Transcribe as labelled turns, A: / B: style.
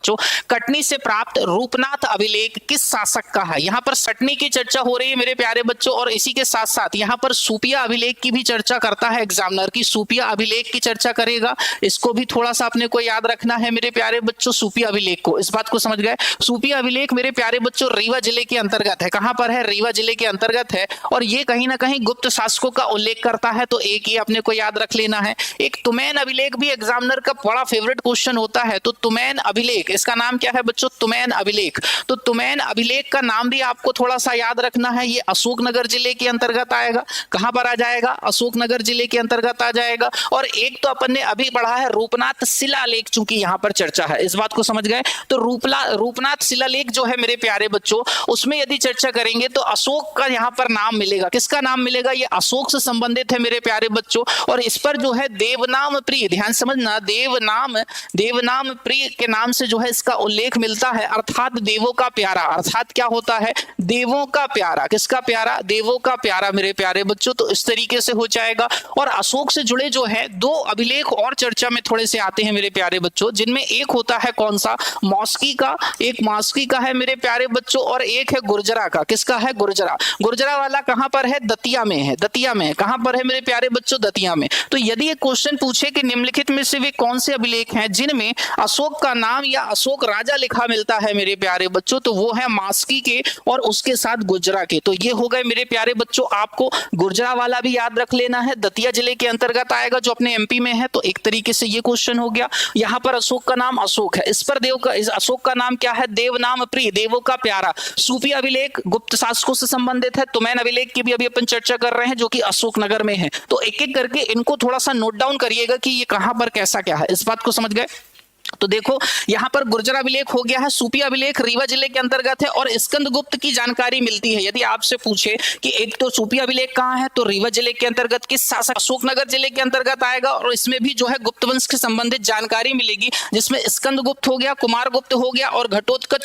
A: बच्चों, कटनी से प्राप्त रूपनाथ अभिलेख किस शासक का है। यहाँ पर सटनी की चर्चा हो रही है मेरे प्यारे बच्चों, और इसी के साथ साथ यहाँ पर सूपिया अभिलेख की भी चर्चा करता है एग्जामिनर की, सूपिया अभिलेख की चर्चा करेगा। इसको भी थोड़ा सा अपने को याद रखना है मेरे प्यारे बच्चों, सूपिया अभिलेख को, इस बात को समझ गए। सूपिया अभिलेख मेरे प्यारे बच्चों रीवा जिले के अंतर्गत है। कहां पर है? रीवा जिले के अंतर्गत है, और ये कहीं ना कहीं गुप्त शासकों का उल्लेख करता है, तो एक ही अपने को याद रख लेना है। एक तुमैन अभिलेख भी एग्जामिनर का बड़ा फेवरेट क्वेश्चन होता है, तो तुमैन अभिलेख, इसका नाम क्या है बच्चों? तुमैन अभिलेख। तो तुमैन अभिलेख का नाम भी आपको थोड़ा सा याद रखना है, ये अशोकनगर जिले के अंतर्गत आएगा। कहां पर आ जाएगा? अशोकनगर जिले के अंतर्गत आ जाएगा। और एक तो अपन ने अभी पढ़ा है रूपनाथ शिलालेख, चूंकि यहां पर चर्चा है, इस बात को समझ गए। तो रूपनाथ शिलालेख जो है मेरे प्यारे बच्चों, उसमें यदि चर्चा करेंगे तो अशोक का यहां पर नाम मिलेगा। किसका नाम मिलेगा? ये अशोक से संबंधित है मेरे प्यारे बच्चों। और इस पर जो है देवनाम प्रिय, ध्यान समझना, देवनाम प्रिय के नाम से जो है इसका उल्लेख मिलता है, अर्थात देवों का प्यारा। अर्थात क्या होता है? देवों का प्यारा। किसका प्यारा? देवों का प्यारा मेरे प्यारे बच्चों। तो इस तरीके से हो जाएगा। और अशोक से जुड़े जो है दो अभिलेख और चर्चा में थोड़े से आते हैं मेरे प्यारे बच्चों, जिनमें एक होता है कौन सा? मौस्की का, एक मौस्की का है मेरे प्यारे बच्चों, और एक है गुर्जरा का। किसका है? गुर्जरा। गुर्जरा वाला कहां पर है? दतिया में है। दतिया में कहां पर है मेरे प्यारे बच्चों? दतिया में। तो यदि एक क्वेश्चन पूछे कि निम्नलिखित में से वे कौन से अभिलेख हैं जिनमें अशोक का नाम या अशोक राजा लिखा मिलता है मेरे प्यारे बच्चों, तो वो है मौस्की के और उसके साथ गुर्जरा के। तो ये हो गए मेरे प्यारे बच्चों, आपको गुर्जरा वाला भी याद रख लेना है, दतिया जिले के अंतर्गत आएगा जो अपने एमपी में है। तो एक तरीके से ये क्वेश्चन हो गया। यहाँ पर अशोक का नाम अशोक है, इस पर इस अशोक का नाम क्या है? देवनाम प्रिय, देवों का प्यारा। सूफिया अभिलेख गुप्त शासकों से संबंधित है। तुमैन अभिलेख की भी अभी अपन चर्चा कर रहे हैं जो कि अशोकनगर में है। तो एक एक करके इनको थोड़ा सा नोट डाउन करिएगा कि ये कहां पर कैसा क्या है, इस बात को समझ गए। तो देखो यहां पर गुर्जर अभिलेख हो गया है, सूपिया अभिलेख रीवा जिले के अंतर्गत है, और स्कंदगुप्त की जानकारी मिलती है। यदि आपसे पूछे कि एक तो सूपिया अभिलेख कहां है, तो रीवा जिले के अंतर्गत किस शासक? अशोकनगर जिले के अंतर्गत आएगा, और इसमें भी जो है गुप्त वंश के संबंधित जानकारी मिलेगी, जिसमें स्कंदगुप्त हो गया, कुमारगुप्त हो गया और घटोत्कच